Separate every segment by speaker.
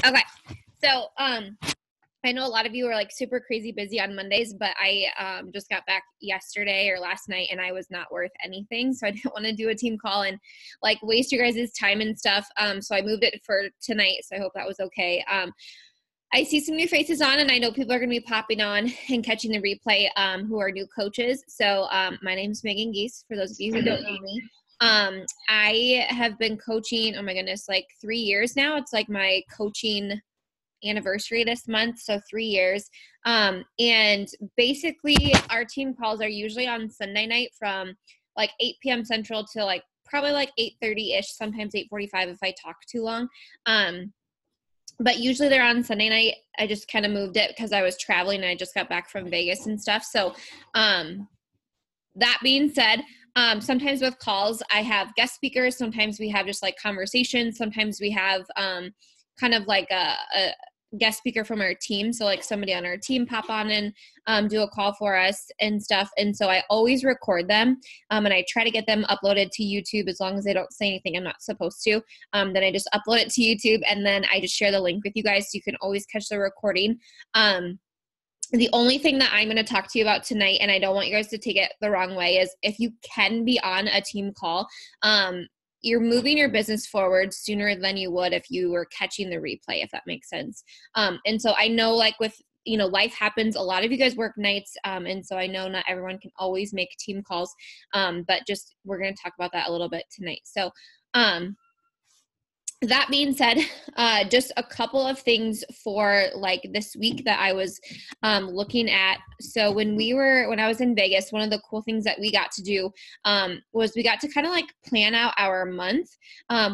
Speaker 1: Okay. So, I know a lot of you are like super crazy busy on Mondays, but I just got back yesterday or last night and I was not worth anything. So I didn't want to do a team call and like waste your guys' time and stuff. So I moved it for tonight. So I hope that was okay. I see some new faces on, and I know people are going to be popping on and catching the replay who are new coaches. So my name is Megan Geese, for those of you who don't know me. I have been coaching, oh my goodness, like 3 years now. It's like my coaching anniversary this month, so 3 years. And basically our team calls are usually on Sunday night from like 8 p.m. Central to like probably like 8:30-ish, sometimes 8:45 if I talk too long. But usually they're on Sunday night. I just kind of moved it because I was traveling and I just got back from Vegas and stuff. So that being said, sometimes with calls, I have guest speakers. Sometimes we have just like conversations. Sometimes we have kind of like a guest speaker from our team. So like somebody on our team pop on and do a call for us and stuff. And so I always record them and I try to get them uploaded to YouTube as long as they don't say anything I'm not supposed to. Then I just upload it to YouTube and then I just share the link with you guys so you can always catch the recording. The only thing that I'm going to talk to you about tonight, and I don't want you guys to take it the wrong way, is if you can be on a team call, you're moving your business forward sooner than you would if you were catching the replay, if that makes sense. And so I know like with, life happens. A lot of you guys work nights. And so I know not everyone can always make team calls. But just, we're going to talk about that a little bit tonight. So, that being said, just a couple of things for like this week that I was looking at. So when I was in Vegas, one of the cool things that we got to do was we got to kind of like plan out our month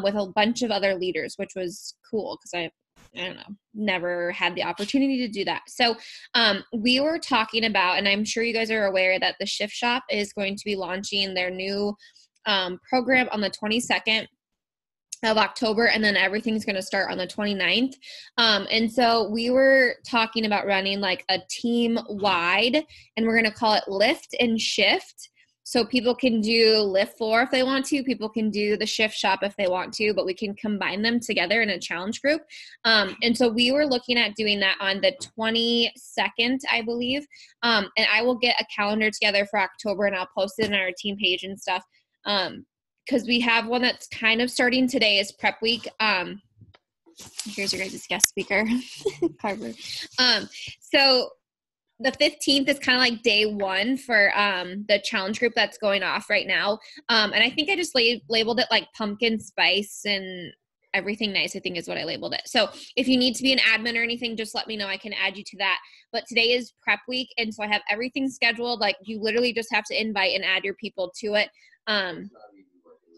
Speaker 1: with a bunch of other leaders, which was cool because I don't know, never had the opportunity to do that. So we were talking about, and I'm sure you guys are aware that the Shift Shop is going to be launching their new program on the 22nd of October, and then everything's going to start on the 29th. And so we were talking about running like a team wide, and we're going to call it Lift and Shift. So people can do Lift Floor if they want to, people can do the Shift Shop if they want to, but we can combine them together in a challenge group. And so we were looking at doing that on the 22nd, I believe. And I will get a calendar together for October and I'll post it on our team page and stuff. Because we have one that's kind of starting today is Prep Week. Here's your guys' guest speaker, Carver. So the 15th is kind of like day one for the challenge group that's going off right now. And I think I just labeled it like pumpkin spice and everything nice, I think is what I labeled it. So if you need to be an admin or anything, just let me know. I can add you to that. But today is Prep Week. And so I have everything scheduled. Like you literally just have to invite and add your people to it.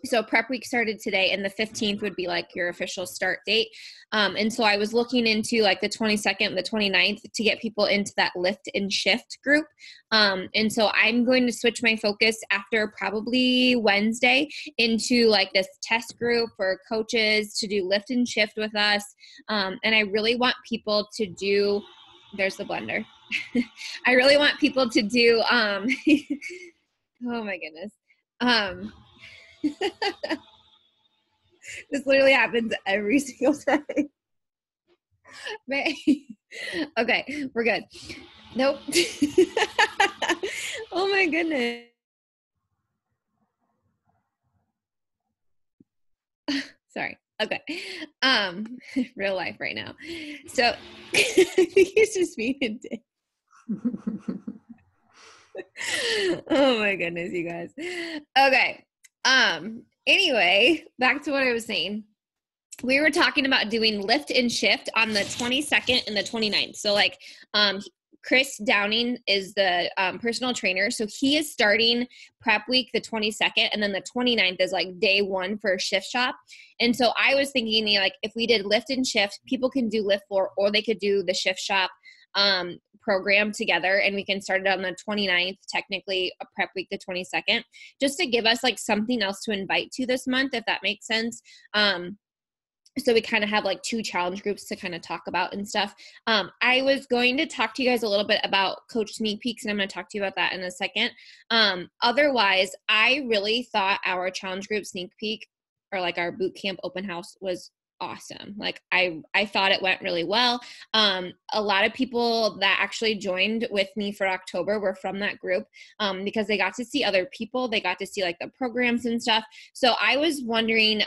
Speaker 1: So Prep Week started today and the 15th would be like your official start date. And so I was looking into like the 22nd and the 29th to get people into that Lift and Shift group. And so I'm going to switch my focus after probably Wednesday into like this test group for coaches to do Lift and Shift with us. And I really want people to do, there's the blender. I really want people to do, oh my goodness. This literally happens every single day. Okay, we're good. Nope. Oh my goodness. Sorry. Okay. Real life right now. So I think it's just me and Dave. Oh my goodness, you guys. Okay. Anyway, back to what I was saying. We were talking about doing Lift and Shift on the 22nd and the 29th. So like, Chris Downing is the personal trainer. So he is starting Prep Week the 22nd, and then the 29th is like day one for Shift Shop. And so I was thinking like if we did Lift and Shift, people can do Lift Floor or they could do the Shift Shop program together, and we can start it on the 29th, technically a Prep Week the 22nd, just to give us like something else to invite to this month, if that makes sense. So we kind of have like two challenge groups to kind of talk about and stuff. I was going to talk to you guys a little bit about Coach Sneak Peeks, and I'm going to talk to you about that in a second. Otherwise, I really thought our challenge group sneak peek, or like our boot camp open house, was awesome. Like I thought it went really well. A lot of people that actually joined with me for October were from that group, because they got to see other people. They got to see like the programs and stuff. So I was wondering,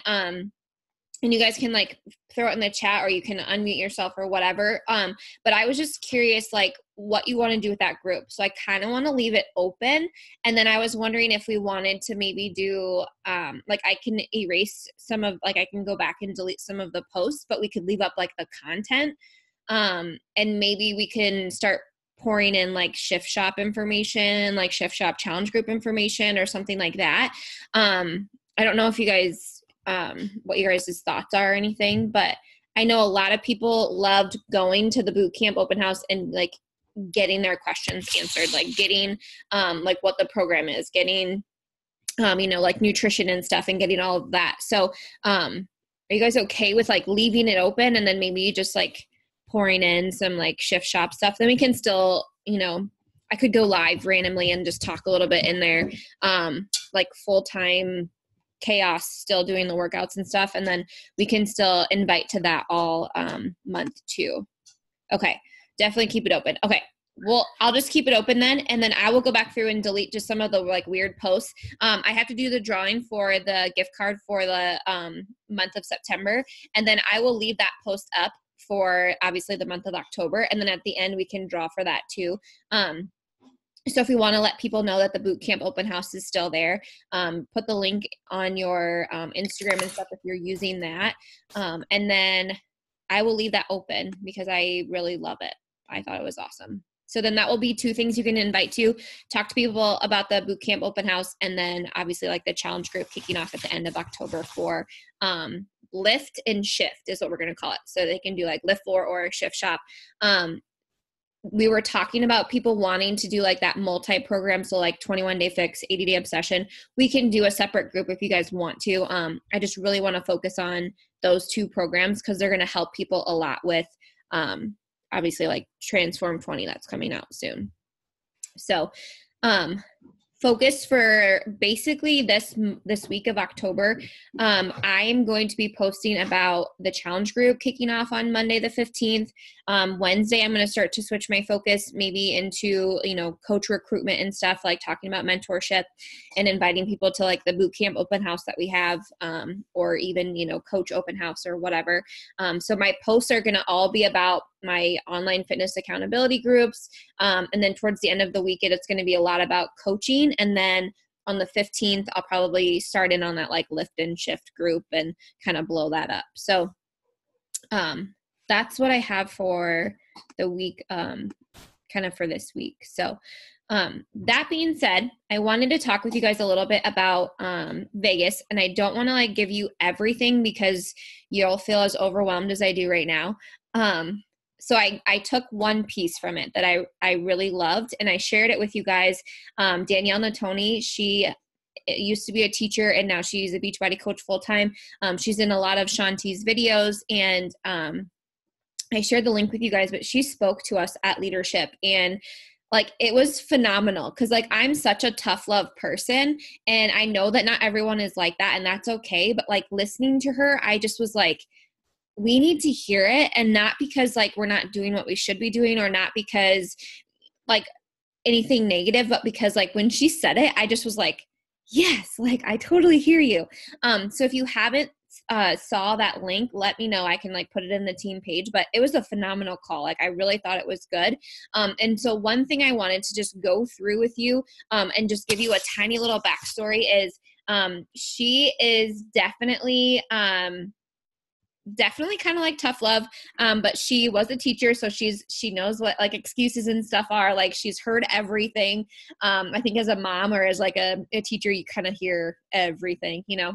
Speaker 1: and you guys can like throw it in the chat or you can unmute yourself or whatever. But I was just curious, like what you want to do with that group. So I kind of want to leave it open. And then I was wondering if we wanted to maybe do, like I can erase some of, like I can go back and delete some of the posts, but we could leave up like the content. And maybe we can start pouring in like Shift Shop information, like Shift Shop challenge group information or something like that. I don't know if you guys, what your guys' thoughts are or anything, but I know a lot of people loved going to the boot camp open house and like getting their questions answered, like getting like what the program is, getting you know, like nutrition and stuff and getting all of that. So are you guys okay with like leaving it open and then maybe just like pouring in some like Shift Shop stuff? Then we can still, you know, I could go live randomly and just talk a little bit in there, like full-time chaos, still doing the workouts and stuff. And then we can still invite to that all month too. Okay. Definitely keep it open. Okay. Well, I'll just keep it open then. And then I will go back through and delete just some of the like weird posts. I have to do the drawing for the gift card for the month of September. And then I will leave that post up for obviously the month of October. And then at the end we can draw for that too. So if we want to let people know that the boot camp open house is still there, put the link on your Instagram and stuff if you're using that. And then I will leave that open because I really love it. I thought it was awesome. So then that will be 2 things you can invite to, talk to people about the boot camp open house, and then obviously like the challenge group kicking off at the end of October for lift and shift is what we're going to call it. So they can do like lift floor or Shift Shop. We were talking about people wanting to do like that multi-program. So like 21 day fix, 80-day obsession. We can do a separate group if you guys want to. I just really want to focus on those 2 programs because they're going to help people a lot with obviously like Transform 20 that's coming out soon. So focus for basically this week of October. I am going to be posting about the challenge group kicking off on Monday the 15th. Wednesday, I'm going to start to switch my focus maybe into, you know, coach recruitment and stuff, like talking about mentorship and inviting people to like the boot camp open house that we have, or even, you know, coach open house or whatever. So my posts are going to all be about my online fitness accountability groups. And then towards the end of the week, it's going to be a lot about coaching. And then on the 15th, I'll probably start in on that like lift and shift group and kind of blow that up. So that's what I have for the week, kind of for this week. So that being said, I wanted to talk with you guys a little bit about Vegas, and I don't want to like give you everything because you'll feel as overwhelmed as I do right now. So I took one piece from it that I really loved, and I shared it with you guys. Danielle Natoni, she used to be a teacher, and now she's a Beachbody coach full-time. She's in a lot of Shanti's videos, and I shared the link with you guys, but she spoke to us at Leadership, and like it was phenomenal because like I'm such a tough love person, and I know that not everyone is like that, and that's okay. But like listening to her, I just was like, we need to hear it, and not because like we're not doing what we should be doing, or not because like anything negative, but because like when she said it, I just was like, yes, like I totally hear you. So if you haven't saw that link, let me know. I can like put it in the team page, but it was a phenomenal call. Like I really thought it was good. And so one thing I wanted to just go through with you and just give you a tiny little backstory is she is definitely kind of like tough love, but she was a teacher, so she knows what like excuses and stuff are. Like she's heard everything. I think as a mom or as like a teacher, you kind of hear everything, you know.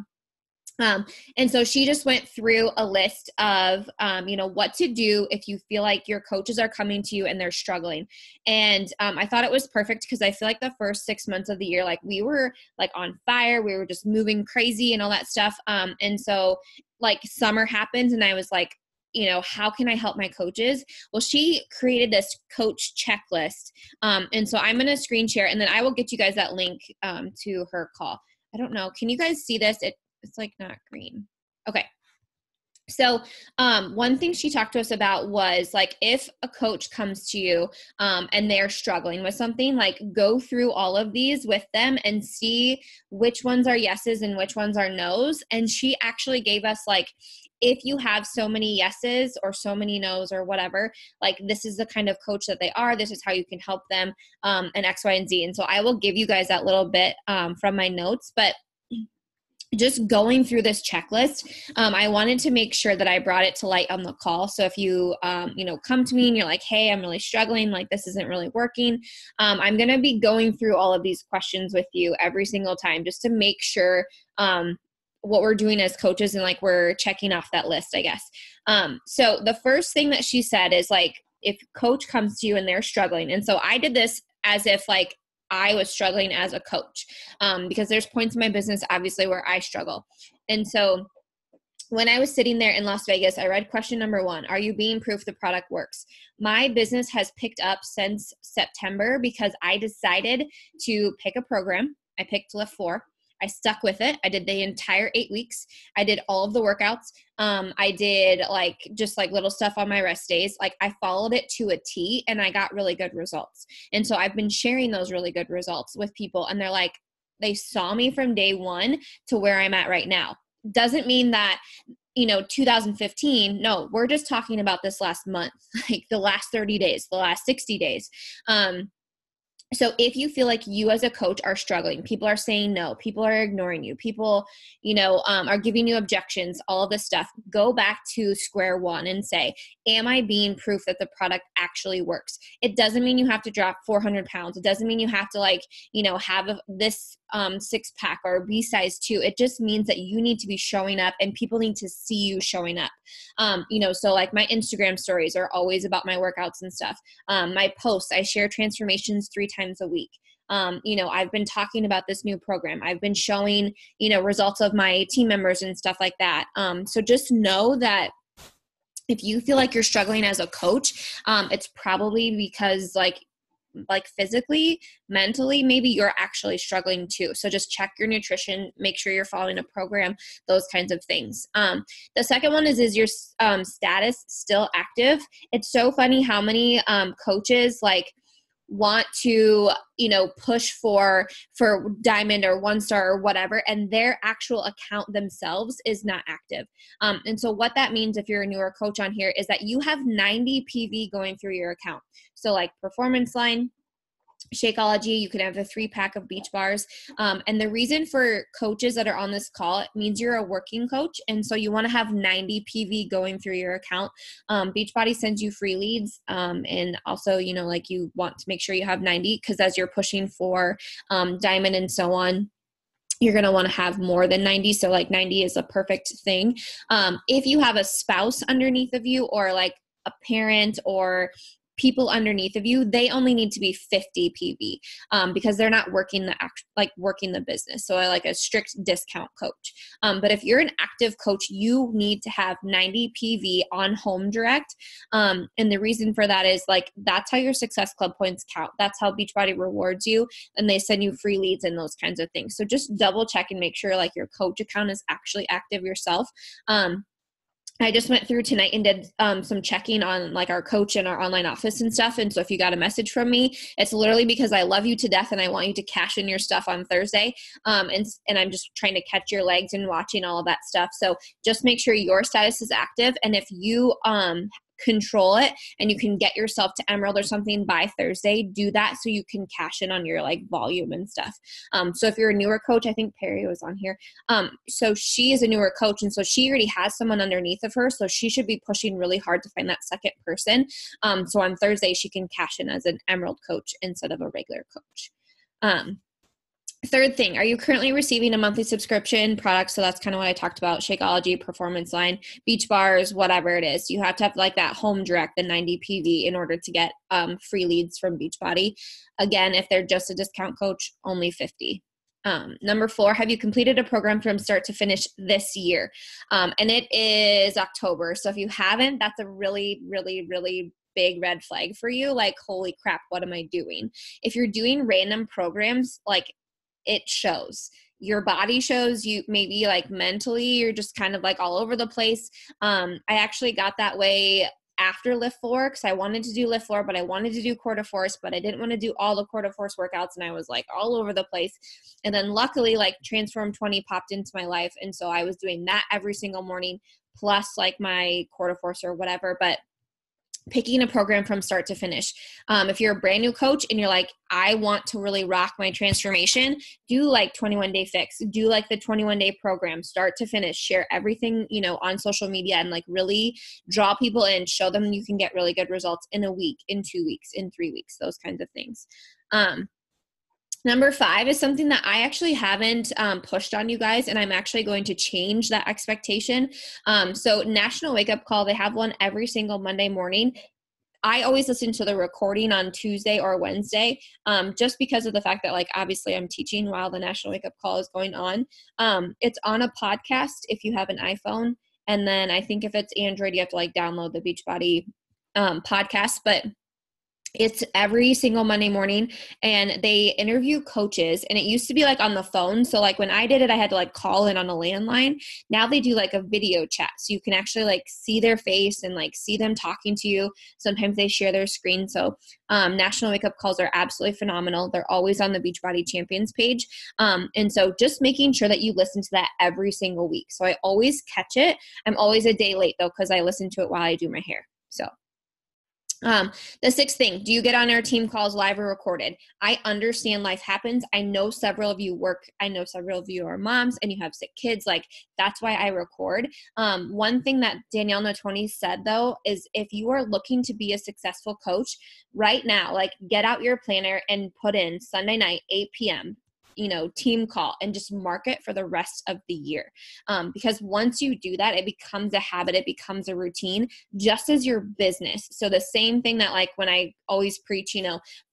Speaker 1: And so she just went through a list of, you know, what to do if you feel like your coaches are coming to you and they're struggling. And I thought it was perfect because I feel like the first 6 months of the year, like we were like on fire, we were just moving crazy and all that stuff. And so like summer happens and I was like, you know, how can I help my coaches? Well, she created this coach checklist. And so I'm going to screen share, and then I will get you guys that link to her call. I don't know. Can you guys see this? It's like not green. Okay. So one thing she talked to us about was like, if a coach comes to you and they're struggling with something, like go through all of these with them and see which ones are yeses and which ones are nos. And she actually gave us like, if you have so many yeses or so many nos or whatever, like this is the kind of coach that they are. This is how you can help them and X, Y, and Z. And so I will give you guys that little bit from my notes, but just going through this checklist, I wanted to make sure that I brought it to light on the call. So if you, come to me and you're like, hey, I'm really struggling, like this isn't really working, I'm going to be going through all of these questions with you every single time just to make sure what we're doing as coaches and like we're checking off that list, I guess. So the first thing that she said is like, if coach comes to you and they're struggling. And so I did this as if like I was struggling as a coach because there's points in my business, obviously, where I struggle. And so when I was sitting there in Las Vegas, I read question number 1, are you being proof the product works? My business has picked up since September because I decided to pick a program. I picked Lift 4. I stuck with it. I did the entire 8 weeks. I did all of the workouts. I did just little stuff on my rest days. Like I followed it to a T and I got really good results. And so I've been sharing those really good results with people and they're like, they saw me from day 1 to where I'm at right now. Doesn't mean that 2015. No, we're just talking about this last month, like the last 30 days, the last 60 days. So if you feel like you as a coach are struggling, people are saying no, people are ignoring you, people, are giving you objections, all of this stuff, go back to square one and say, am I being proof that the product actually works? It doesn't mean you have to drop 400 pounds. It doesn't mean you have to have this 6-pack or be size 2. It just means that you need to be showing up and people need to see you showing up. So like my Instagram stories are always about my workouts and stuff. My posts, I share transformations 3 times a week. I've been talking about this new program. I've been showing, results of my team members and stuff like that. So just know that if you feel like you're struggling as a coach, it's probably because like physically, mentally, maybe you're actually struggling too. So just check your nutrition, make sure you're following a program, those kinds of things. The second one is your status still active? It's so funny how many coaches want to push for diamond or 1-star or whatever, and their actual account themselves is not active. And so what that means, if you're a newer coach on here, is that you have 90 PV going through your account. So like Performance Line, Shakeology, you can have the 3-pack of Beach Bars. And the reason for coaches that are on this call, it means you're a working coach. And so you want to have 90 PV going through your account. Beachbody sends you free leads. And also, you want to make sure you have 90 because as you're pushing for diamond and so on, you're going to want to have more than 90. So 90 is a perfect thing. If you have a spouse underneath of you or a parent or people underneath of you, they only need to be 50 PV because they're not working the business. So I like a strict discount coach. But if you're an active coach, you need to have 90 PV on Home Direct. And the reason for that is that's how your Success Club points count. That's how Beachbody rewards you and they send you free leads and those kinds of things. So just double check and make sure your coach account is actually active yourself. I just went through tonight and did some checking on our coach and our online office and stuff. And so if you got a message from me, it's literally because I love you to death and I want you to cash in your stuff on Thursday. And I'm just trying to catch your legs and watching all of that stuff. So just make sure your status is active. And if you control it and you can get yourself to Emerald or something by Thursday, do that so you can cash in on your volume and stuff. So if you're a newer coach, I think Perry was on here. So she is a newer coach and so she already has someone underneath of her. So she should be pushing really hard to find that second person. So on Thursday, she can cash in as an Emerald coach instead of a regular coach. Third thing, are you currently receiving a monthly subscription product? So that's kind of what I talked about, Shakeology, Performance Line, Beach Bars, whatever it is. You have to have that Home Direct, the 90 PV in order to get free leads from Beachbody. Again, if they're just a discount coach, only 50. Number 4, have you completed a program from start to finish this year? And it is October. So if you haven't, that's a really, really, really big red flag for you. Holy crap, what am I doing? If you're doing random programs, it shows. your body shows, you maybe like mentally, you're just kind of like all over the place. I actually got that way after Lift 4 because I wanted to do Lift 4, but I wanted to do Core de Force, but I didn't want to do all the Core de Force workouts, and I was like all over the place. And then luckily, like Transform 20 popped into my life, and so I was doing that every single morning, plus like my Core de Force or whatever. But picking a program from start to finish. If you're a brand new coach and you're like, I want to really rock my transformation, do like 21 Day Fix, do like the 21 day program, start to finish, share everything, on social media, and like really draw people in, show them you can get really good results in a week, in 2 weeks, in 3 weeks, those kinds of things. Number 5 is something that I actually haven't pushed on you guys, and I'm actually going to change that expectation. So National Wake Up Call, they have one every single Monday morning. I always listen to the recording on Tuesday or Wednesday, just because of the fact that, like, obviously I'm teaching while the National Wake Up Call is going on. It's on a podcast if you have an iPhone. And then I think if it's Android, you have to like download the Beachbody podcast, but it's every single Monday morning, and they interview coaches, and it used to be like on the phone. So like when I did it, I had to like call in on a landline. Now they do like a video chat. So you can actually like see their face and like see them talking to you. Sometimes they share their screen. So National Wake Up Calls are absolutely phenomenal. They're always on the Beachbody Champions page. And so just making sure that you listen to that every single week. So I always catch it. I'm always a day late though, because I listen to it while I do my hair. So the 6th thing, do you get on our team calls live or recorded? I understand life happens. I know several of you work. I know several of you are moms and you have sick kids. Like, that's why I record. One thing that Danielle Natoni said though, is if you are looking to be a successful coach right now, like get out your planner and put in Sunday night, 8 p.m., team call, and just mark it for the rest of the year. Because once you do that, it becomes a habit, it becomes a routine, just as your business. So the same thing that like when I always preach,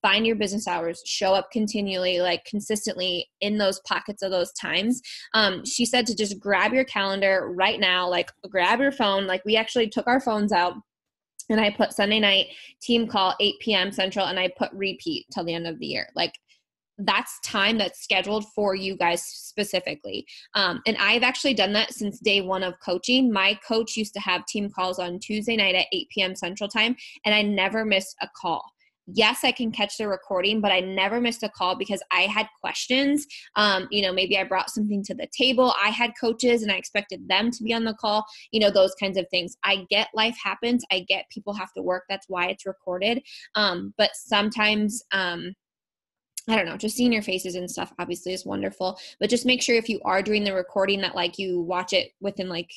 Speaker 1: find your business hours, show up continually, like consistently in those pockets of those times. She said to just grab your calendar right now, like grab your phone. Like we actually took our phones out, and I put Sunday night team call, 8 p.m. Central, and I put repeat till the end of the year. Like, that's time that's scheduled for you guys specifically. And I've actually done that since day one of coaching. My coach used to have team calls on Tuesday night at 8 p.m. Central Time, and I never missed a call. Yes, I can catch the recording, but I never missed a call because I had questions. Maybe I brought something to the table. I had coaches and I expected them to be on the call, those kinds of things. I get life happens. I get people have to work. That's why it's recorded. But sometimes, I don't know, just seeing your faces and stuff obviously is wonderful, but just make sure if you are doing the recording that like you watch it within like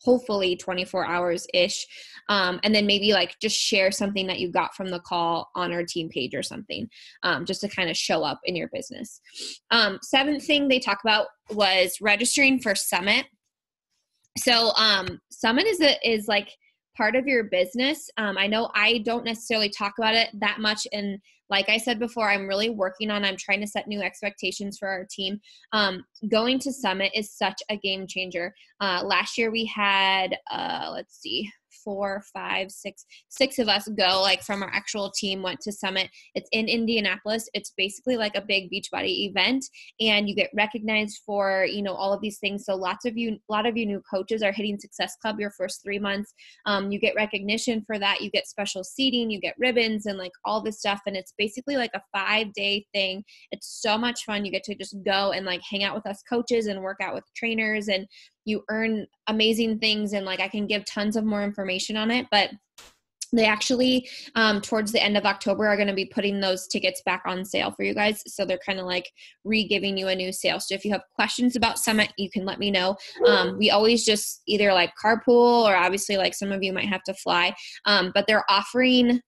Speaker 1: hopefully 24 hours ish. And then maybe like just share something that you got from the call on our team page or something, just to kind of show up in your business. 7th thing they talk about was registering for Summit. So Summit is like part of your business. I know I don't necessarily talk about it that much, and like I said before, I'm trying to set new expectations for our team. Going to Summit is such a game changer. Last year we had, 4, 5, 6 of us go, like from our actual team went to Summit. It's in Indianapolis. It's basically like a big Beachbody event, and you get recognized for, all of these things. So a lot of you new coaches are hitting Success Club your first 3 months. You get recognition for that. You get special seating, you get ribbons and like all this stuff. And it's basically like a 5-day thing. It's so much fun. You get to just go and like hang out with us coaches and work out with trainers, and you earn amazing things. And like, I can give tons of more information on it, but they actually, towards the end of October, are going to be putting those tickets back on sale for you guys. So they're kind of like re-giving you a new sale. So if you have questions about Summit, you can let me know. We always just either like carpool, or obviously like some of you might have to fly, but they're offering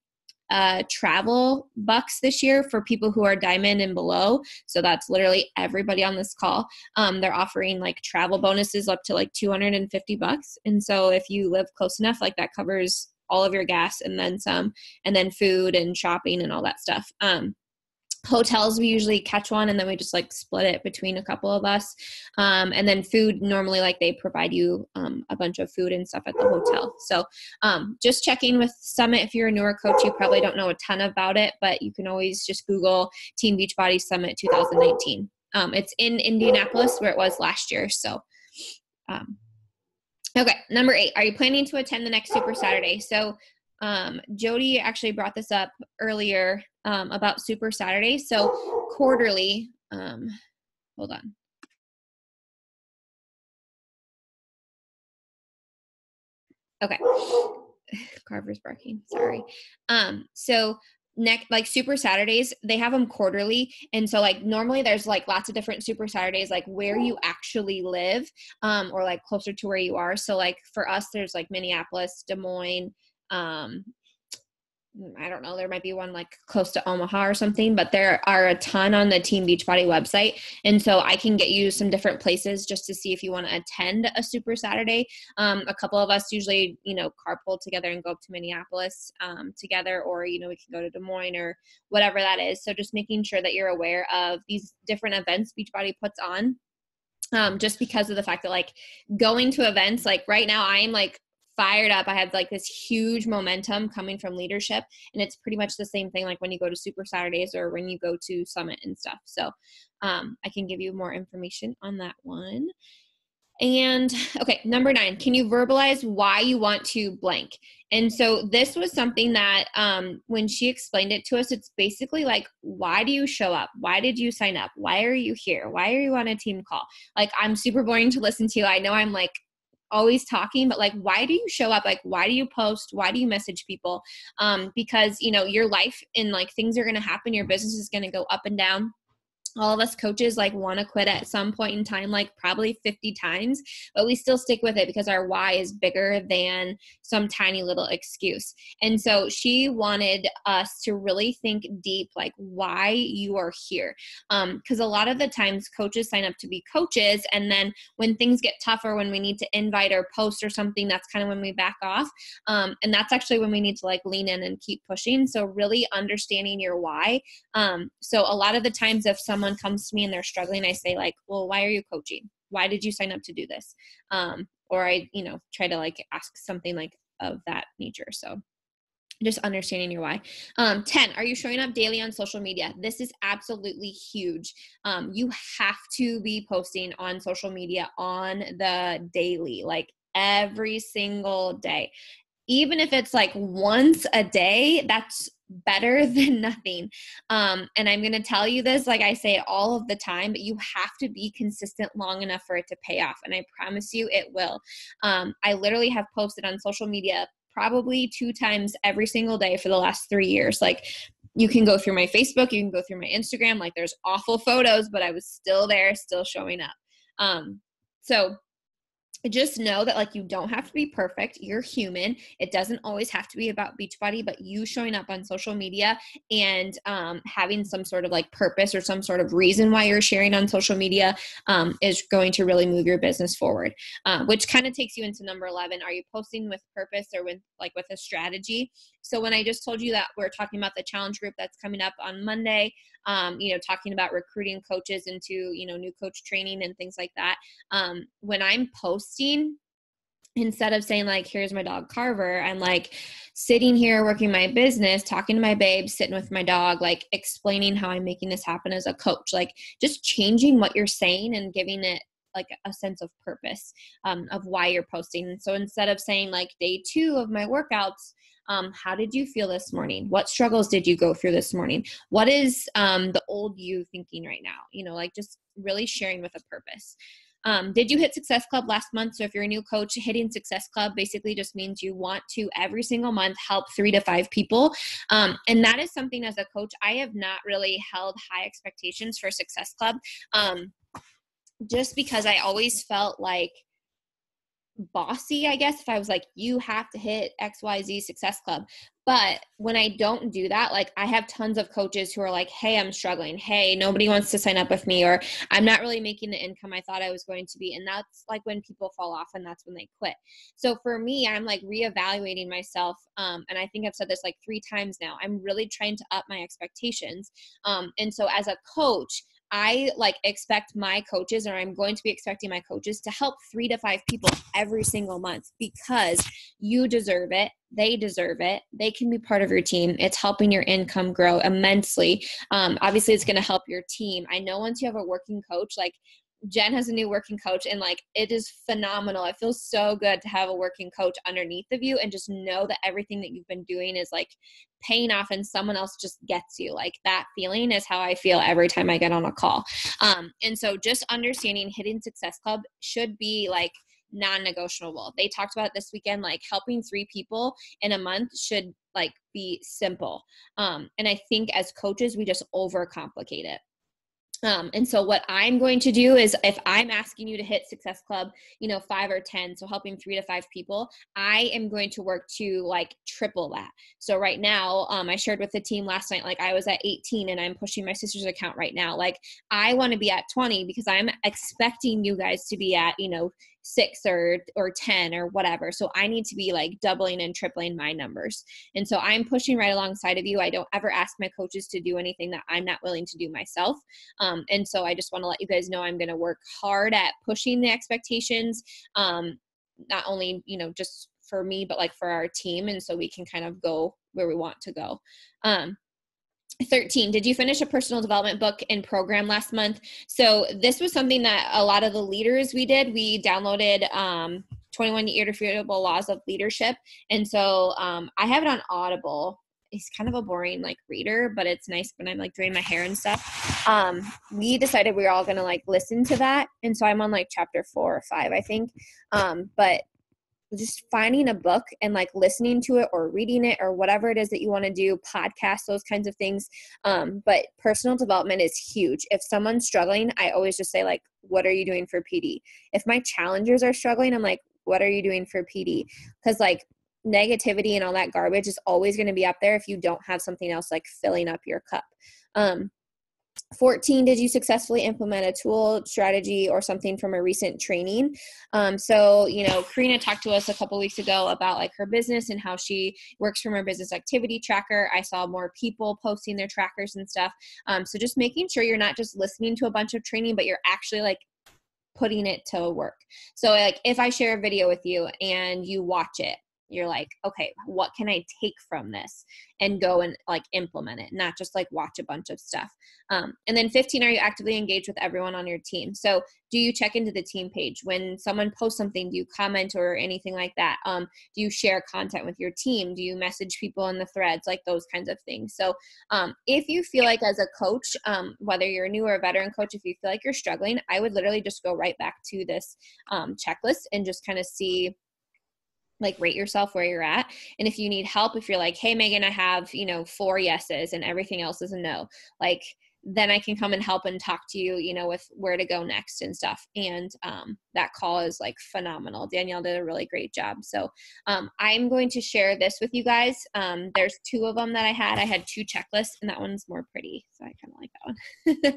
Speaker 1: travel bucks this year for people who are diamond and below. So that's literally everybody on this call. They're offering like travel bonuses up to like $250. And so if you live close enough, like that covers all of your gas and then some, and then food and shopping and all that stuff. Hotels, we usually catch one and then we just like split it between a couple of us. And then food, normally like they provide you a bunch of food and stuff at the hotel. So just checking with Summit. If you're a newer coach, you probably don't know a ton about it, but you can always just Google Team Beachbody Summit 2019. It's in Indianapolis where it was last year. So, okay. Number 8, are you planning to attend the next Super Saturday? So, Jody actually brought this up earlier, about Super Saturday. So quarterly, hold on. Okay. Carver's barking. Sorry. So next, like Super Saturdays, they have them quarterly. And so like normally there's like lots of different Super Saturdays, like where you actually live, or like closer to where you are. So like for us, there's like Minneapolis, Des Moines, I don't know, there might be one like close to Omaha or something, but there are a ton on the Team Beachbody website. And so I can get you some different places just to see if you want to attend a Super Saturday. A couple of us usually, carpool together and go up to Minneapolis together, or, we can go to Des Moines or whatever that is. So just making sure that you're aware of these different events Beachbody puts on. Just because of the fact that like going to events, like right now I am like fired up. I have like this huge momentum coming from leadership, and it's pretty much the same thing like when you go to Super Saturdays or when you go to Summit and stuff. So I can give you more information on that one. And okay, number 9, can you verbalize why you want to blank? And so this was something that when she explained it to us, it's basically like, why do you show up? Why did you sign up? Why are you here? Why are you on a team call? Like, I'm super boring to listen to. I know I'm like always talking, but like, why do you show up? Like, why do you post? Why do you message people? Because, your life and like things are going to happen. Your business is going to go up and down. All of us coaches like want to quit at some point in time, like probably 50 times, but we still stick with it because our why is bigger than some tiny little excuse. And so she wanted us to really think deep, like why you are here. Because a lot of the times coaches sign up to be coaches. And then when things get tougher, when we need to invite or post or something, that's kind of when we back off. And that's actually when we need to like lean in and keep pushing. So really understanding your why. So a lot of the times if someone comes to me and they're struggling, I say like, well, why are you coaching? Why did you sign up to do this? Or I, try to like ask something like of that nature. So just understanding your why. 10, are you showing up daily on social media? This is absolutely huge. You have to be posting on social media on the daily, like every single day. Even if it's like once a day, that's better than nothing. And I'm going to tell you this, like I say all of the time, but you have to be consistent long enough for it to pay off. And I promise you it will. I literally have posted on social media probably 2 times every single day for the last 3 years. Like you can go through my Facebook, you can go through my Instagram, like there's awful photos, but I was still there, still showing up. So just know that like you don't have to be perfect. You're human. It doesn't always have to be about Beachbody, but you showing up on social media and having some sort of like purpose or some sort of reason why you're sharing on social media is going to really move your business forward, which kind of takes you into number 11. Are you posting with purpose or with a strategy? So when I just told you that we're talking about the challenge group that's coming up on Monday, talking about recruiting coaches into, new coach training and things like that. When I'm posting, instead of saying like, here's my dog Carver, I'm like sitting here working my business, talking to my babe, sitting with my dog, like explaining how I'm making this happen as a coach, like just changing what you're saying and giving it like a sense of purpose of why you're posting. And so instead of saying like day 2 of my workouts, how did you feel this morning? What struggles did you go through this morning? What is the old you thinking right now? Like just really sharing with a purpose. Did you hit Success Club last month? So if you're a new coach, hitting Success Club basically just means you want to every single month help 3 to 5 people. And that is something as a coach, I have not really held high expectations for Success Club. Just because I always felt like bossy, I guess, if I was like, you have to hit XYZ Success Club. But when I don't do that, like I have tons of coaches who are like, hey, I'm struggling. Hey, nobody wants to sign up with me, or I'm not really making the income I thought I was going to be. And that's like when people fall off and that's when they quit. So for me, I'm like reevaluating myself. And I think I've said this like 3 times now. I'm really trying to up my expectations. And so as a coach, I like expect my coaches, or I'm going to be expecting my coaches to help 3 to 5 people every single month, because you deserve it. They deserve it. They can be part of your team. It's helping your income grow immensely. Obviously it's going to help your team. I know once you have a working coach, like Jen has a new working coach, and like, it is phenomenal. It feels so good to have a working coach underneath of you and just know that everything that you've been doing is like paying off and someone else just gets you. Like, that feeling is how I feel every time I get on a call. And so just understanding Hidden Success Club should be like non-negotiable. They talked about it this weekend, like helping 3 people in a month should like be simple. And I think as coaches, we just overcomplicate it. And so what I'm going to do is, if I'm asking you to hit Success Club, 5 or 10, so helping 3 to 5 people, I am going to work to like triple that. So right now, I shared with the team last night, like I was at 18 and I'm pushing my sister's account right now. Like, I want to be at 20 because I'm expecting you guys to be at, 6 or 10 or whatever. So I need to be like doubling and tripling my numbers. And so I'm pushing right alongside of you. I don't ever ask my coaches to do anything that I'm not willing to do myself. And so I just want to let you guys know I'm going to work hard at pushing the expectations, not only, just for me, but like for our team. And so we can kind of go where we want to go. 13, did you finish a personal development book and program last month? So this was something that a lot of the leaders we downloaded 21 Irrefutable Laws of Leadership. And so I have it on Audible. It's kind of a boring like reader, but it's nice when I'm like doing my hair and stuff. We decided we were all going to like listen to that. And so I'm on like chapter 4 or 5, I think. But just finding a book and like listening to it or reading it or whatever it is that you want to do, podcasts, those kinds of things. But personal development is huge. If someone's struggling, I always just say like, what are you doing for PD? If my challengers are struggling, I'm like, what are you doing for PD? Because like negativity and all that garbage is always going to be up there if you don't have something else like filling up your cup. 14, did you successfully implement a tool, strategy, or something from a recent training? So, Karina talked to us a couple weeks ago about like her business and how she works from her business activity tracker. I saw more people posting their trackers and stuff. So just making sure you're not just listening to a bunch of training, but you're actually like putting it to work. So like if I share a video with you and you watch it, you're like, okay, what can I take from this and go and like implement it, not just like watch a bunch of stuff. And then 15, are you actively engaged with everyone on your team? So do you check into the team page when someone posts something? Do you comment or anything like that? Do you share content with your team? Do you message people in the threads, like those kinds of things? So if you feel like as a coach, whether you're a new or a veteran coach, if you feel like you're struggling, I would literally just go right back to this checklist and just kind of see, like rate yourself where you're at. And if you need help, if you're like, hey, Megan, I have, 4 yeses and everything else is a no, like, then I can come and help and talk to you, with where to go next and stuff. And that call is like phenomenal. Danielle did a really great job. So I'm going to share this with you guys. There's 2 of them that I had 2 checklists, and that one's more pretty. So I kind of like that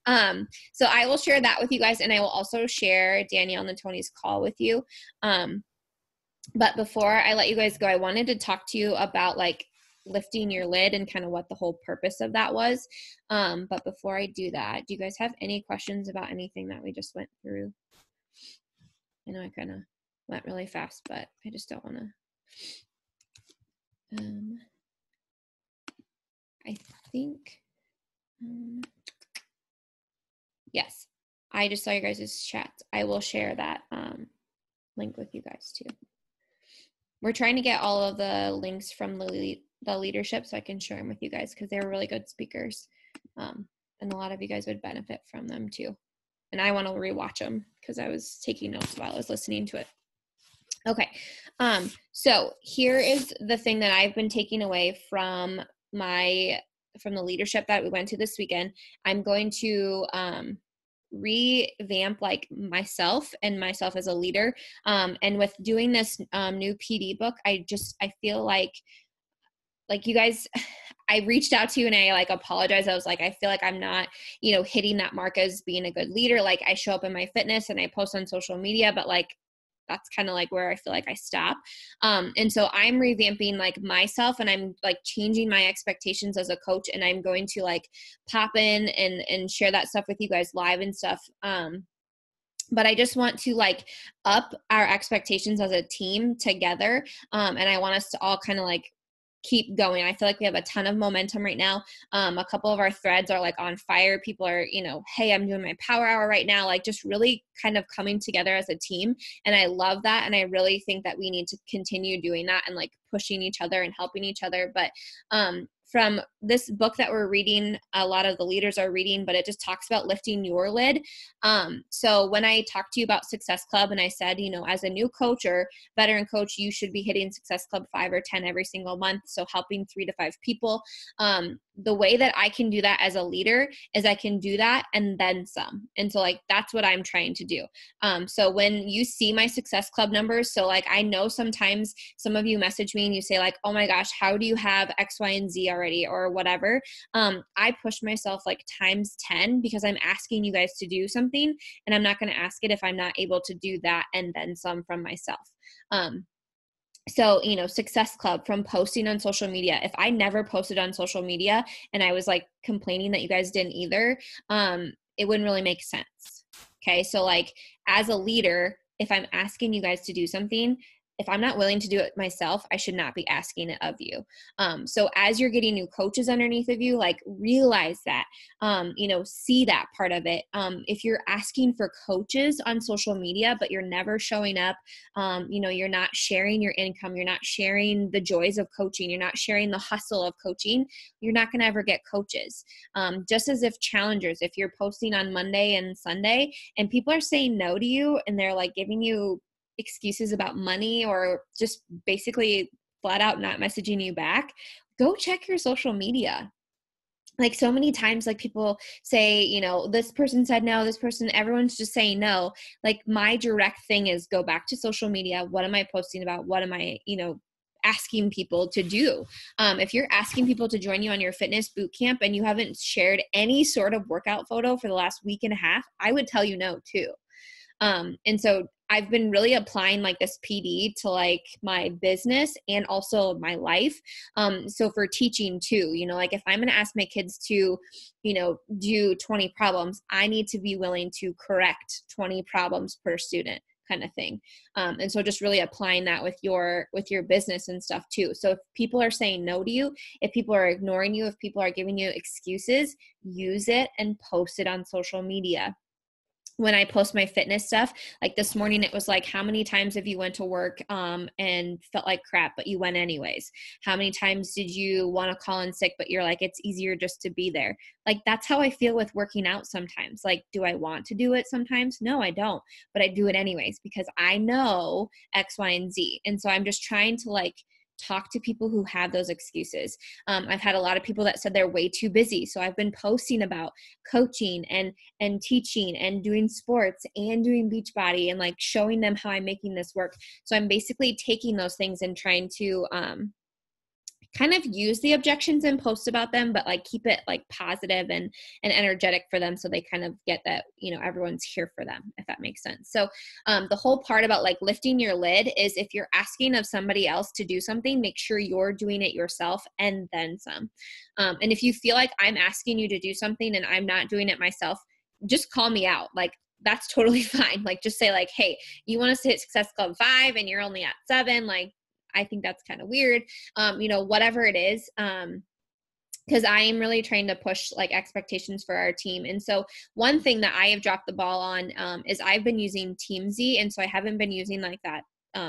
Speaker 1: one. So I will share that with you guys. And I will also share Danielle and Tony's call with you. But before I let you guys go, I wanted to talk to you about like lifting your lid and kind of what the whole purpose of that was. But before I do that, do you guys have any questions about anything that we just went through? I know I kind of went really fast, but I just don't want to. I think, yes, I just saw you guys' chat. I will share that link with you guys too. We're trying to get all of the links from the leadership so I can share them with you guys because they were really good speakers. And a lot of you guys would benefit from them too. And I want to rewatch them because I was taking notes while I was listening to it. Okay. So here is the thing that I've been taking away from the leadership that we went to this weekend. I'm going to revamp like myself as a leader. And with doing this new PD book, I feel like you guys, I reached out to you and I like apologized. I was like, I feel like I'm not, hitting that mark as being a good leader. Like I show up in my fitness and I post on social media, but like that's kind of like where I feel like I stop. And so I'm revamping like myself, and I'm like changing my expectations as a coach, and I'm going to like pop in and share that stuff with you guys live and stuff. But I just want to like up our expectations as a team together. And I want us to all kind of like keep going. I feel like we have a ton of momentum right now. A couple of our threads are like on fire. People are, hey, I'm doing my power hour right now, like just really kind of coming together as a team. And I love that. And I really think that we need to continue doing that and like pushing each other and helping each other. But from this book that we're reading, a lot of the leaders are reading, but it just talks about lifting your lid. So when I talked to you about Success Club and I said, as a new coach or veteran coach, you should be hitting Success Club 5 or 10 every single month. So helping 3 to 5 people. The way that I can do that as a leader is I can do that and then some. And so like, that's what I'm trying to do. So when you see my Success Club numbers, so like, I know sometimes some of you message me and you say like, oh my gosh, how do you have X, Y, and Z already or whatever? I push myself like times 10 because I'm asking you guys to do something, and I'm not going to ask it if I'm not able to do that and then some from myself. So, Success Club, from posting on social media. If I never posted on social media and I was like complaining that you guys didn't either, it wouldn't really make sense. Okay. So like as a leader, if I'm asking you guys to do something, if I'm not willing to do it myself, I should not be asking it of you. So as you're getting new coaches underneath of you, like realize that, see that part of it. If you're asking for coaches on social media, but you're never showing up, you're not sharing your income, you're not sharing the joys of coaching, you're not sharing the hustle of coaching, you're not going to ever get coaches. Just as if challengers, if you're posting on Monday and Sunday and people are saying no to you and they're like giving you excuses about money or just basically flat out not messaging you back, go check your social media. Like so many times, like people say, this person said no, this person, everyone's just saying no. Like my direct thing is go back to social media. What am I posting about? What am I, asking people to do? If you're asking people to join you on your fitness boot camp and you haven't shared any sort of workout photo for the last week and a half, I would tell you no too. And so I've been really applying like this PD to like my business and also my life. So for teaching too, like if I'm going to ask my kids to, do 20 problems, I need to be willing to correct 20 problems per student kind of thing. And so just really applying that with your business and stuff too. So if people are saying no to you, if people are ignoring you, if people are giving you excuses, use it and post it on social media. When I post my fitness stuff, like this morning, it was like, how many times have you went to work and felt like crap, but you went anyways? How many times did you want to call in sick, but you're like, it's easier just to be there? Like, that's how I feel with working out sometimes. Like, do I want to do it sometimes? No, I don't, but I do it anyways because I know X, Y, and Z. And so I'm just trying to like talk to people who have those excuses. I've had a lot of people that said they're way too busy. So I've been posting about coaching and teaching and doing sports and doing Beachbody and like showing them how I'm making this work. So I'm basically taking those things and trying to kind of use the objections and post about them, but like keep it like positive and energetic for them. So they kind of get that, everyone's here for them, if that makes sense. So the whole part about like lifting your lid is if you're asking of somebody else to do something, make sure you're doing it yourself and then some. And if you feel like I'm asking you to do something and I'm not doing it myself, just call me out. Like, that's totally fine. Like, just say like, hey, you want us to hit Success Club 5 and you're only at 7. Like, I think that's kind of weird. Whatever it is, because I am really trying to push like expectations for our team. And so one thing that I have dropped the ball on is I've been using Teamzy. And so I haven't been using like that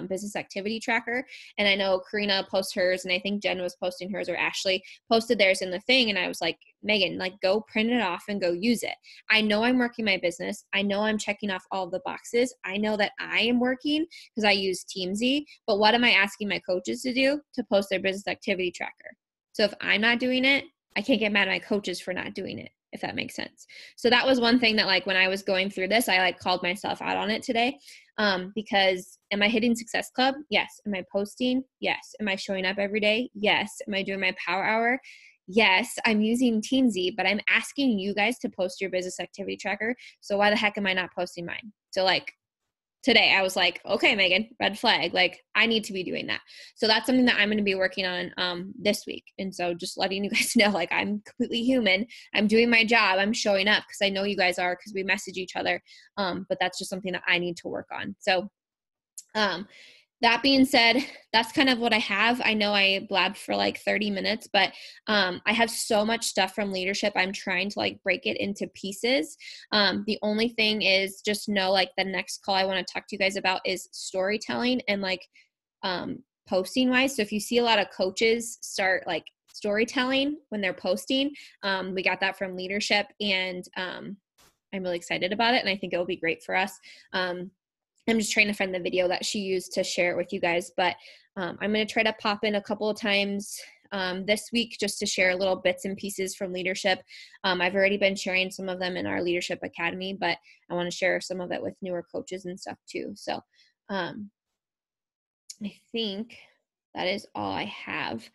Speaker 1: business activity tracker. And I know Karina posts hers, and I think Jen was posting hers, or Ashley posted theirs in the thing. And I was like, Megan, like go print it off and go use it. I know I'm working my business. I know I'm checking off all the boxes. I know that I am working because I use Teamzy, but what am I asking my coaches to do? To post their business activity tracker. So if I'm not doing it, I can't get mad at my coaches for not doing it, if that makes sense. So that was one thing that like when I was going through this, I like called myself out on it today. Because am I hitting Success Club? Yes. Am I posting? Yes. Am I showing up every day? Yes. Am I doing my power hour? Yes. I'm using Teamzy, but I'm asking you guys to post your business activity tracker. So why the heck am I not posting mine? So like, today I was like, okay, Megan, red flag. Like I need to be doing that. So that's something that I'm going to be working on this week. And so just letting you guys know, like I'm completely human. I'm doing my job. I'm showing up because I know you guys are, because we message each other. But that's just something that I need to work on. So that being said, that's kind of what I have. I know I blabbed for like 30 minutes, but I have so much stuff from leadership. I'm trying to like break it into pieces. The only thing is just know like the next call I want to talk to you guys about is storytelling and like posting wise. So if you see a lot of coaches start like storytelling when they're posting, we got that from leadership, and I'm really excited about it. And I think it will be great for us. I'm just trying to find the video that she used to share it with you guys, but I'm going to try to pop in a couple of times this week just to share little bits and pieces from leadership. I've already been sharing some of them in our Leadership Academy, but I want to share some of it with newer coaches and stuff too. So I think that is all I have.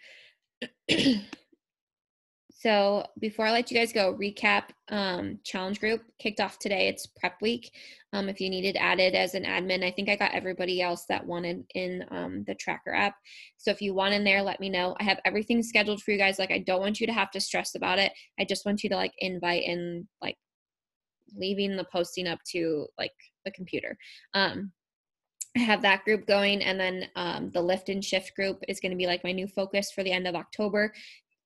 Speaker 1: So before I let you guys go, recap, challenge group kicked off today. It's prep week. If you needed added as an admin, I think I got everybody else that wanted in the tracker app. So if you want in there, let me know. I have everything scheduled for you guys. Like I don't want you to have to stress about it. I just want you to like invite and like leaving the posting up to like the computer. I have that group going, and then the lift and shift group is going to be like my new focus for the end of October.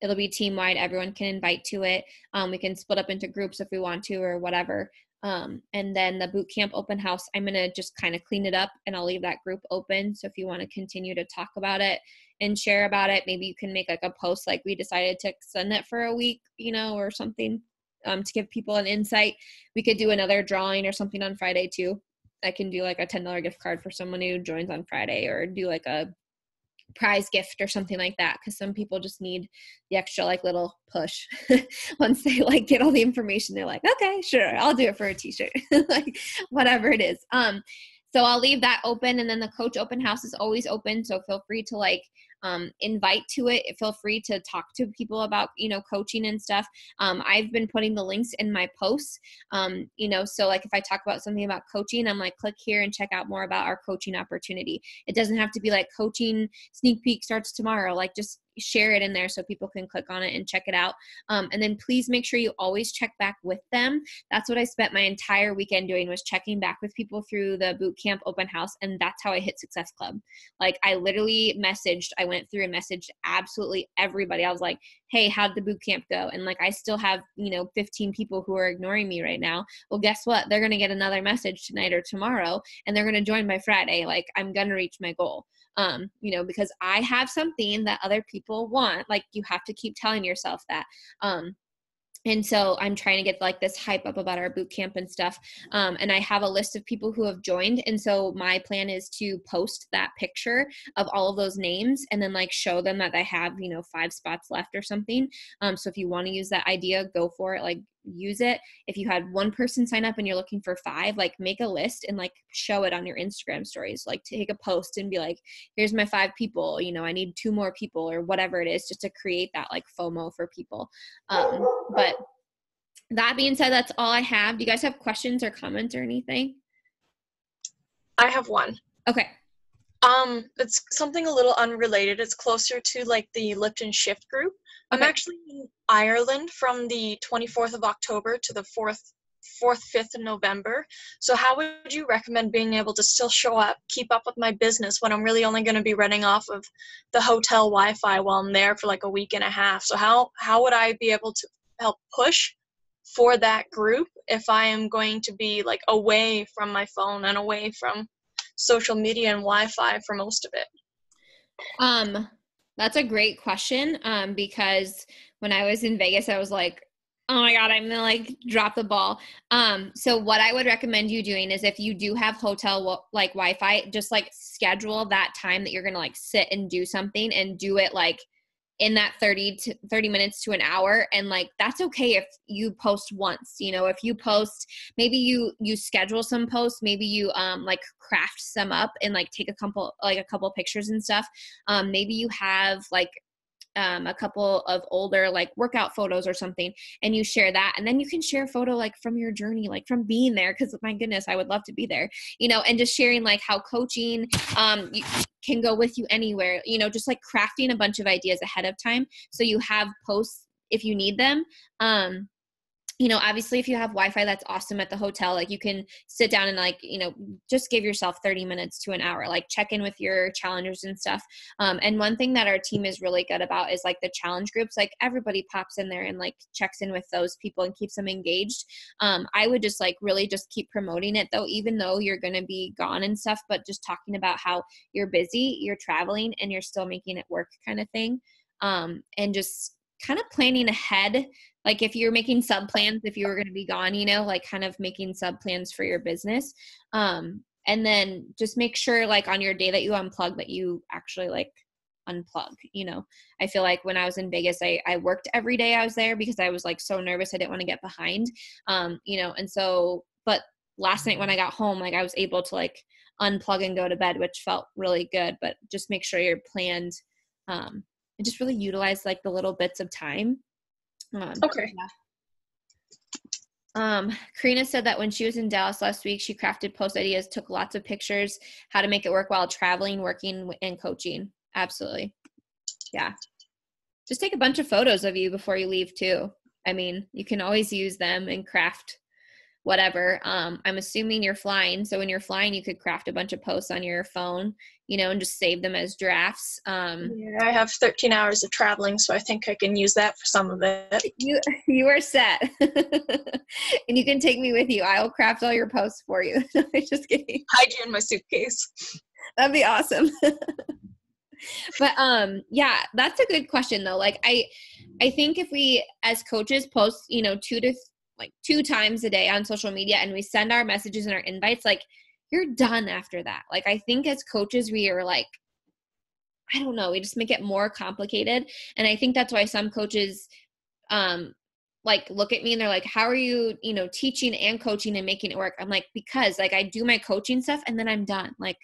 Speaker 1: It'll be team wide. Everyone can invite to it. We can split up into groups if we want to or whatever. And then the boot camp open house, I'm going to just kind of clean it up and I'll leave that group open. So if you want to continue to talk about it and share about it, maybe you can make like a post like we decided to extend it for a week, you know, or something to give people an insight. We could do another drawing or something on Friday too. I can do like a $10 gift card for someone who joins on Friday, or do like a prize gift or something like that, because some people just need the extra like little push. Once they like get all the information, they're like, okay, sure, I'll do it for a t-shirt. Like whatever it is. So I'll leave that open, and then the coach open house is always open, so feel free to like invite to it. Feel free to talk to people about, you know, coaching and stuff. I've been putting the links in my posts, you know, so like if I talk about something about coaching, I'm like, click here and check out more about our coaching opportunity. It doesn't have to be like coaching sneak peek starts tomorrow. Like just share it in there so people can click on it and check it out. And then please make sure you always check back with them. That's what I spent my entire weekend doing, was checking back with people through the boot camp open house. And that's how I hit Success Club. Like I literally I went through and messaged absolutely everybody. I was like, hey, how'd the boot camp go? And like, I still have, you know, 15 people who are ignoring me right now. Well, guess what? They're going to get another message tonight or tomorrow, and they're going to join by Friday. Like I'm going to reach my goal. You know, because I have something that other people want. Like you have to keep telling yourself that. And so I'm trying to get like this hype up about our boot camp and stuff. And I have a list of people who have joined. And so my plan is to post that picture of all of those names and then like show them that I have, you know, 5 spots left or something. So if you want to use that idea, go for it. Like use it. If you had 1 person sign up and you're looking for 5, like make a list and like show it on your Instagram stories. Like take a post and be like, here's my 5 people, you know, I need 2 more people or whatever it is, just to create that like FOMO for people. But that being said, that's all I have. Do you guys have questions or comments or anything?
Speaker 2: I have one.
Speaker 1: Okay.
Speaker 2: It's something a little unrelated. It's closer to like the lift and shift group.
Speaker 1: Okay.
Speaker 2: I'm actually in Ireland from the 24th of October to the 5th of November. So how would you recommend being able to still show up, keep up with my business when I'm really only going to be running off of the hotel Wi-Fi while I'm there for like a week and a half? So how would I be able to help push for that group if I am going to be like away from my phone and away from social media and Wi-Fi for most of it?
Speaker 1: That's a great question. Because when I was in Vegas, I was like, oh my God, I'm gonna like drop the ball. So what I would recommend you doing is, if you do have hotel like Wi-Fi, just like schedule that time that you're gonna like sit and do something, and do it like in that 30 minutes to an hour. And like, that's okay if you post once, you know, if you post, maybe you schedule some posts, maybe you like craft some up and like take a couple pictures and stuff. Maybe you have like a couple of older like workout photos or something, and you share that, and then you can share a photo like from your journey, like from being there, because my goodness, I would love to be there, and just sharing like how coaching you can go with you anywhere, just like crafting a bunch of ideas ahead of time so you have posts if you need them. Obviously if you have Wi-Fi, that's awesome at the hotel. Like you can sit down and like, just give yourself 30 minutes to an hour, like check in with your challengers and stuff. And one thing that our team is really good about is like the challenge groups, like everybody pops in there and like checks in with those people and keeps them engaged. I would just like really just keep promoting it though, even though you're going to be gone and stuff, but just talking about how you're busy, you're traveling, and you're still making it work kind of thing. And just kind of planning ahead. Like if you're making sub plans, if you were going to be gone, like kind of making sub plans for your business. And then just make sure like on your day that you unplug that you actually like unplug. I feel like when I was in Vegas, I worked every day I was there because I was like so nervous. I didn't want to get behind, and so, but last night when I got home, like I was able to like unplug and go to bed, which felt really good. But just make sure you're planned, and just really utilize like the little bits of time.
Speaker 2: Okay.
Speaker 1: Karina said that when she was in Dallas last week, she crafted post ideas, took lots of pictures, how to make it work while traveling, working, and coaching. Absolutely. Yeah. Just take a bunch of photos of you before you leave too. I mean, you can always use them and craft whatever. I'm assuming you're flying. So when you're flying, you could craft a bunch of posts on your phone, and just save them as drafts.
Speaker 2: Yeah, I have 13 hours of traveling, so I think I can use that for some of it.
Speaker 1: You are set. And you can take me with you. I will craft all your posts for you. Just kidding.
Speaker 2: Hide you in my suitcase.
Speaker 1: That'd be awesome. But yeah, that's a good question though. Like I think if we as coaches post, 2 times a day on social media, and we send our messages and our invites, like you're done after that. Like I think as coaches we are like, I don't know, we just make it more complicated. And I think that's why some coaches like look at me and they're like, how are you, teaching and coaching and making it work? I'm like, because like I do my coaching stuff and then I'm done. Like,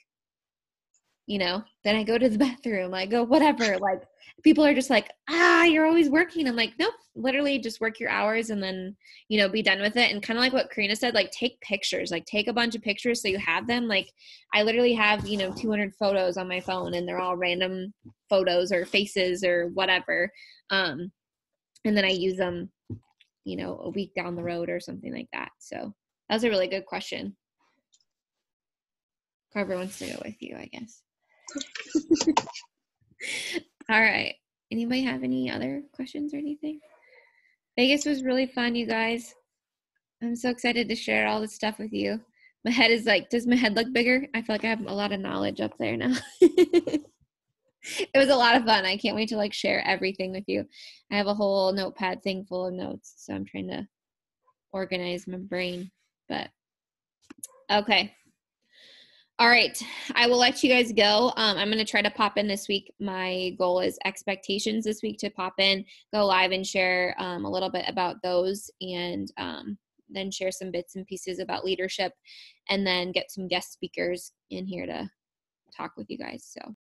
Speaker 1: then I go to the bathroom, I go, whatever. Like people are just like, you're always working. I'm like, nope, literally just work your hours and then, be done with it. And kind of like what Karina said, like take pictures, like take a bunch of pictures so you have them. Like I literally have, 200 photos on my phone and they're all random photos or faces or whatever. And then I use them, a week down the road or something like that. So that was a really good question. Whoever wants to go with you, I guess. All right. Anybody have any other questions or anything? Vegas was really fun, you guys. I'm so excited to share all this stuff with you. My head is like, does my head look bigger? I feel like I have a lot of knowledge up there now. It was a lot of fun. I can't wait to like share everything with you. I have a whole notepad thing full of notes, so I'm trying to organize my brain. But okay. All right. I will let you guys go. I'm going to try to pop in this week. My goal is expectations this week to pop in, go live and share a little bit about those, and then share some bits and pieces about leadership, and then get some guest speakers in here to talk with you guys. So